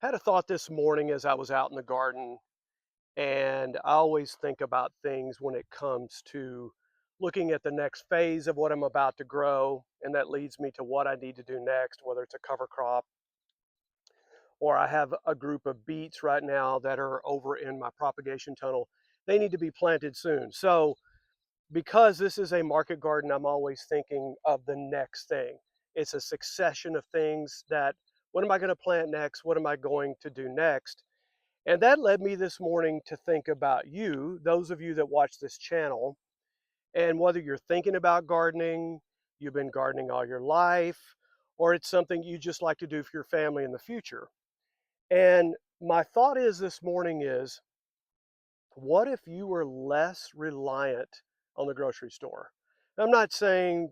Had a thought this morning as I was out in the garden, and I always think about things when it comes to looking at the next phase of what I'm about to grow, and that leads me to what I need to do next, whether it's a cover crop or I have a group of beets right now that are over in my propagation tunnel. They need to be planted soon. So, because this is a market garden, I'm always thinking of the next thing. It's a succession of things that what am I going to plant next? What am I going to do next? And that led me this morning to think about you, those of you that watch this channel, and whether you're thinking about gardening, you've been gardening all your life, or it's something you just like to do for your family in the future. And my thought is this morning is, what if you were less reliant on the grocery store? I'm not saying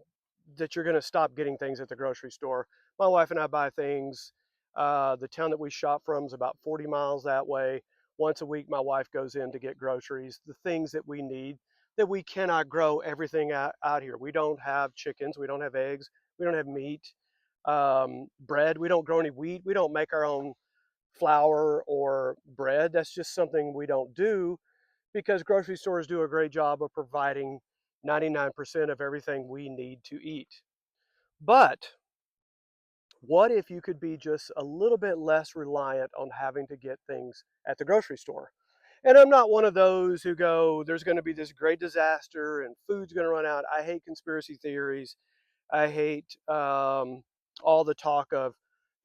that you're going to stop getting things at the grocery store. My wife and I buy things. The town that we shop from is about 40 miles that way. Once a week, my wife goes in to get groceries, the things that we need that we cannot grow everything out here. We don't have chickens, we don't have eggs, we don't have meat, bread. We don't grow any wheat. We don't make our own flour or bread. That's just something we don't do because grocery stores do a great job of providing 99% of everything we need to eat. But what if you could be just a little bit less reliant on having to get things at the grocery store? And I'm not one of those who go, there's going to be this great disaster and food's going to run out. I hate conspiracy theories. I hate all the talk of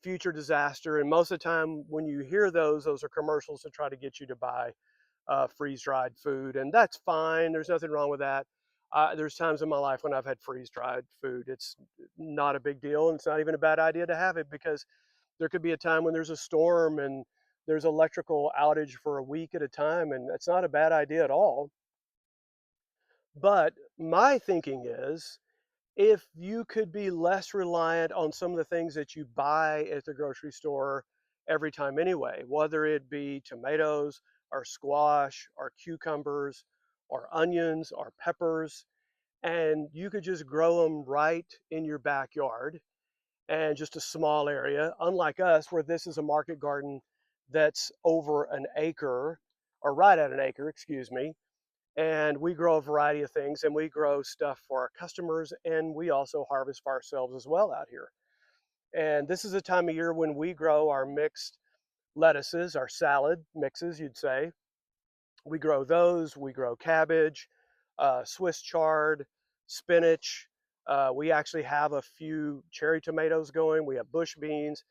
future disaster. And most of the time, when you hear those are commercials to try to get you to buy freeze-dried food, and that's fine. There's nothing wrong with that. There's times in my life when I've had freeze-dried food. It's not a big deal, and it's not even a bad idea to have it because there could be a time when there's a storm and there's electrical outage for a week at a time, and it's not a bad idea at all. But my thinking is, if you could be less reliant on some of the things that you buy at the grocery store every time anyway, whether it be tomatoes or squash or cucumbers or onions or peppers, and you could just grow them right in your backyard and just a small area, unlike us, where this is a market garden that's over an acre or right at an acre, excuse me, and we grow a variety of things and we grow stuff for our customers and we also harvest for ourselves as well out here. And this is a time of year when we grow our mixed lettuces, our salad mixes, you'd say. We grow those, we grow cabbage, Swiss chard, spinach. We actually have a few cherry tomatoes going. We have bush beans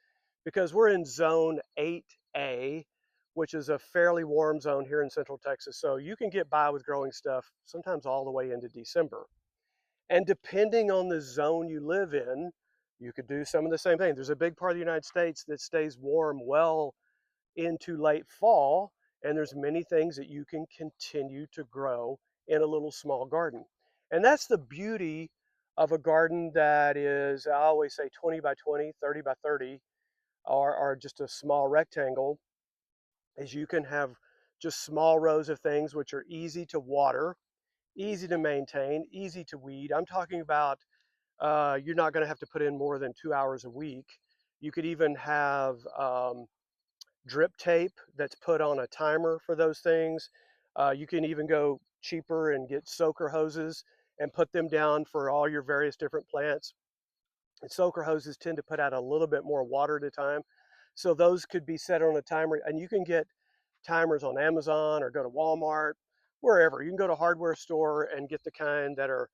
because we're in zone 8A, which is a fairly warm zone here in Central Texas. So you can get by with growing stuff sometimes all the way into December. And depending on the zone you live in, you could do some of the same thing. There's a big part of the United States that stays warm well into late fall, and there's many things that you can continue to grow in a little small garden. And that's the beauty of a garden that is, I always say 20 by 20, 30 by 30, or just a small rectangle, is you can have just small rows of things which are easy to water, easy to maintain, easy to weed. I'm talking about you're not going to have to put in more than 2 hours a week. You could even have drip tape that's put on a timer for those things. You can even go cheaper and get soaker hoses and put them down for all your various different plants. And soaker hoses tend to put out a little bit more water at a time. So those could be set on a timer, and you can get timers on Amazon or go to Walmart, wherever. You can go to a hardware store and get the kind that are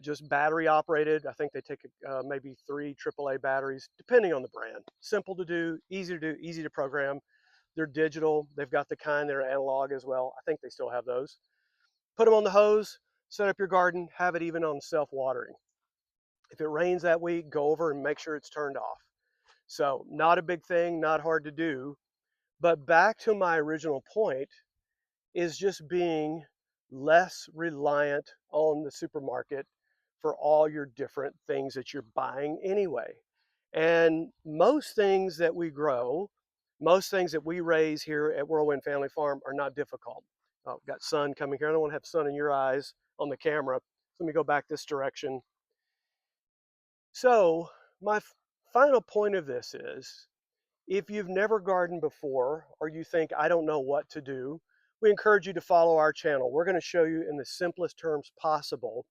just battery operated. I think they take maybe 3 AAA batteries, depending on the brand. Simple to do, easy to program. They're digital. They've got the kind that are analog as well. I think they still have those. Put them on the hose, set up your garden, have it even on self-watering. If it rains that week, go over and make sure it's turned off. So not a big thing, not hard to do. But back to my original point is just being less reliant on the supermarket for all your different things that you're buying anyway. And most things that we grow, most things that we raise here at Whirlwind Family Farm are not difficult. Oh, I've got sun coming here. I don't want to have sun in your eyes on the camera. Let me go back this direction. So my final point of this is, If you've never gardened before or you think, I don't know what to do, we encourage you to follow our channel. We're going to show you in the simplest terms possible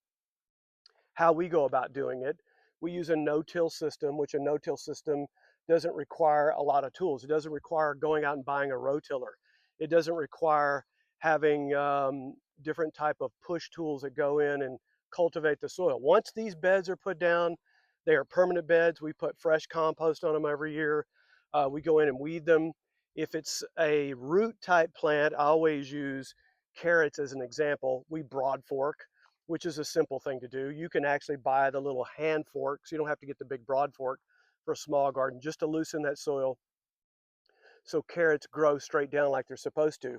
how we go about doing it. We use a no-till system, which a no-till system doesn't require a lot of tools. It doesn't require going out and buying a rotiller. It doesn't require having different type of push tools that go in and cultivate the soil. Once these beds are put down, they are permanent beds. We put fresh compost on them every year. We go in and weed them. If it's a root type plant, I always use carrots as an example. We broad fork, which is a simple thing to do. You can actually buy the little hand forks. You don't have to get the big broad fork for a small garden, just to loosen that soil so carrots grow straight down like they're supposed to.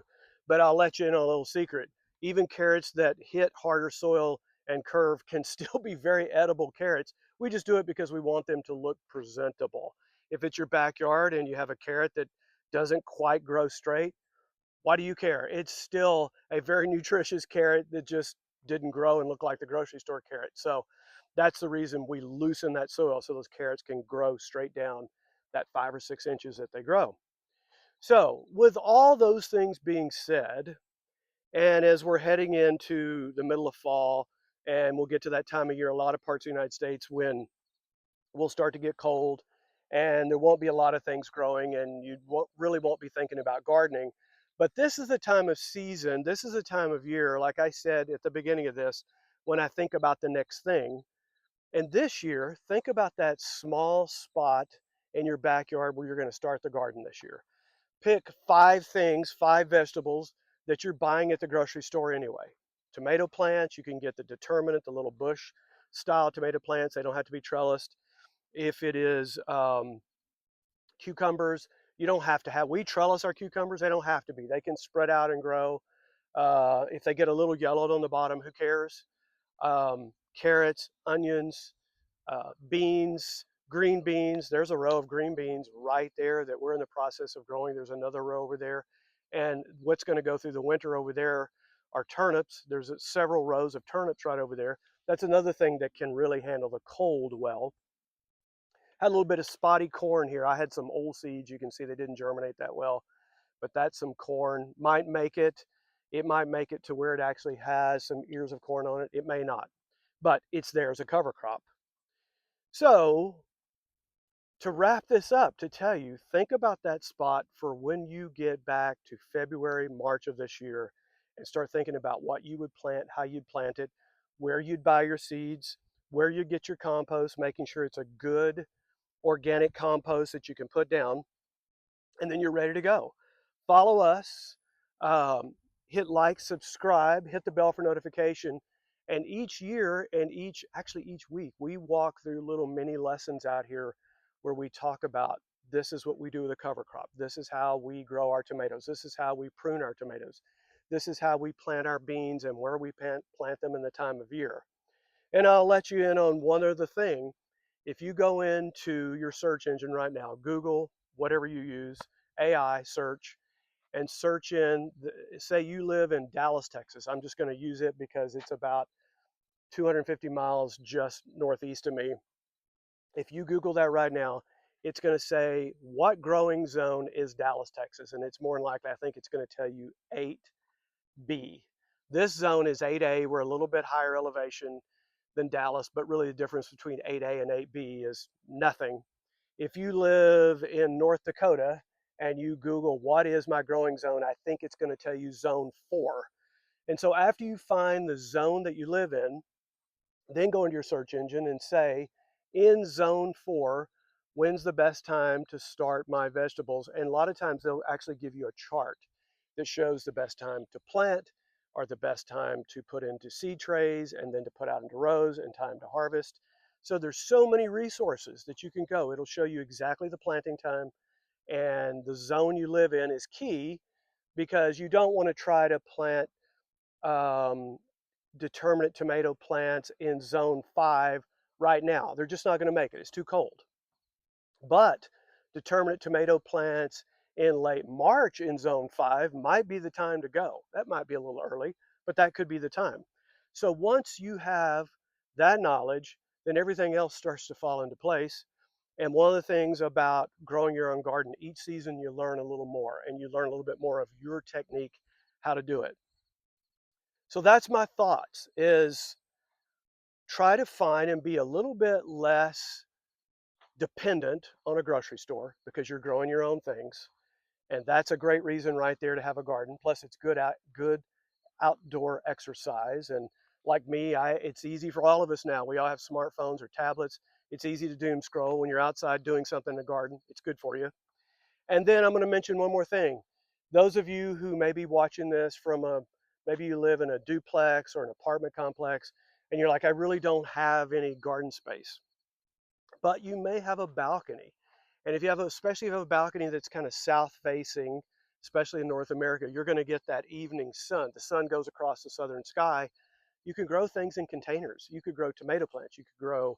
But I'll let you in on a little secret. Even carrots that hit harder soil and curve can still be very edible carrots. We just do it because we want them to look presentable. If it's your backyard and you have a carrot that doesn't quite grow straight, why do you care? It's still a very nutritious carrot that just didn't grow and look like the grocery store carrot. So that's the reason we loosen that soil so those carrots can grow straight down that 5 or 6 inches that they grow. So with all those things being said, and as we're heading into the middle of fall, and we'll get to that time of year, a lot of parts of the United States when we'll start to get cold and there won't be a lot of things growing and you really won't be thinking about gardening. But this is the time of season, this is the time of year, like I said at the beginning of this, when I think about the next thing. And this year, think about that small spot in your backyard where you're going to start the garden this year. Pick 5 things, 5 vegetables that you're buying at the grocery store anyway. Tomato plants, you can get the determinate, the little bush style tomato plants. They don't have to be trellised. If it is cucumbers, you don't have to have, we trellis our cucumbers. They don't have to be. They can spread out and grow. If they get a little yellowed on the bottom, who cares? Carrots, onions, beans, green beans. There's a row of green beans right there that we're in the process of growing. There's another row over there. And what's going to go through the winter over there are turnips. There's several rows of turnips right over there. That's another thing that can really handle the cold well. Had a little bit of spotty corn here. I had some old seeds. You can see they didn't germinate that well, but that's some corn. Might make it. It might make it to where it actually has some ears of corn on it. It may not, but it's there as a cover crop. So to wrap this up, to tell you, think about that spot for when you get back to February, March of this year and start thinking about what you would plant, how you'd plant it, where you'd buy your seeds, where you'd get your compost, making sure it's a good organic compost that you can put down, and then you're ready to go. Follow us, hit like, subscribe, hit the bell for notification. And each year and each week, we walk through little mini lessons out here where we talk about this is what we do with a cover crop. This is how we grow our tomatoes. This is how we prune our tomatoes. This is how we plant our beans and where we plant them in the time of year. And I'll let you in on one other thing. If you go into your search engine right now, Google, whatever you use, AI search, and search in, say you live in Dallas, Texas. I'm just going to use it because it's about 250 miles just northeast of me. If you Google that right now, it's going to say, what growing zone is Dallas, Texas? And it's more than likely, I think it's going to tell you 8B. This zone is 8A. We're a little bit higher elevation than Dallas, but really the difference between 8A and 8B is nothing. If you live in North Dakota and you Google what is my growing zone, I think it's going to tell you zone 4. And so after you find the zone that you live in, then go into your search engine and say, in zone 4, when's the best time to start my vegetables? And a lot of times they'll actually give you a chart that shows the best time to plant or the best time to put into seed trays and then to put out into rows and time to harvest. So there's so many resources that you can go. It'll show you exactly the planting time, and the zone you live in is key because you don't want to try to plant um, determinate tomato plants in zone 5 right now. They're just not going to make it. It's too cold. But determinate tomato plants in late March in zone 5 might be the time to go. That might be a little early, but that could be the time. So once you have that knowledge, then everything else starts to fall into place. And one of the things about growing your own garden, each season you learn a little more and you learn a little bit more of your technique, how to do it. So that's my thoughts is try to find and be a little bit less dependent on a grocery store because you're growing your own things. And that's a great reason right there to have a garden. Plus it's good outdoor exercise. And like me, it's easy for all of us now. We all have smartphones or tablets. It's easy to doom scroll when you're outside doing something in the garden. It's good for you. And then I'm going to mention one more thing. Those of you who may be watching this from maybe you live in a duplex or an apartment complex, and you're like, I really don't have any garden space, but you may have a balcony. And if you have, especially if you have a balcony that's kind of south facing, especially in North America, you're going to get that evening sun. The sun goes across the southern sky. You can grow things in containers. You could grow tomato plants. You could grow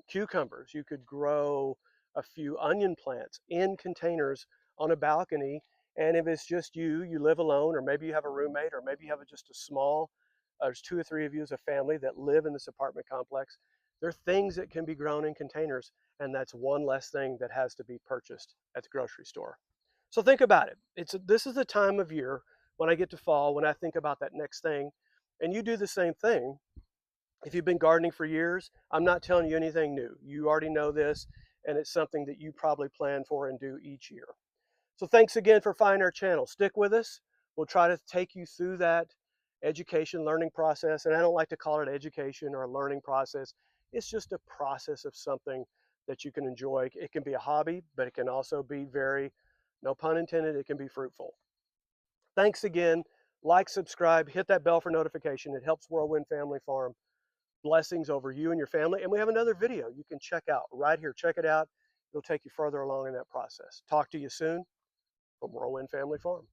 cucumbers. You could grow a few onion plants in containers on a balcony. And if it's just you, you live alone, or maybe you have a roommate, or maybe you have just a small, there's two or three of you as a family that live in this apartment complex. There are things that can be grown in containers, and that's one less thing that has to be purchased at the grocery store. So think about it. This is the time of year when I get to fall, when I think about that next thing, and you do the same thing. If you've been gardening for years, I'm not telling you anything new. You already know this, and it's something that you probably plan for and do each year. So thanks again for finding our channel. Stick with us. We'll try to take you through that education learning process. And I don't like to call it education or a learning process. It's just a process of something that you can enjoy. It can be a hobby, but it can also be very, no pun intended, it can be fruitful. Thanks again. Like, subscribe, hit that bell for notification. It helps Whirlwind Family Farm. Blessings over you and your family. And we have another video you can check out right here. Check it out. It'll take you further along in that process. Talk to you soon from Whirlwind Family Farm.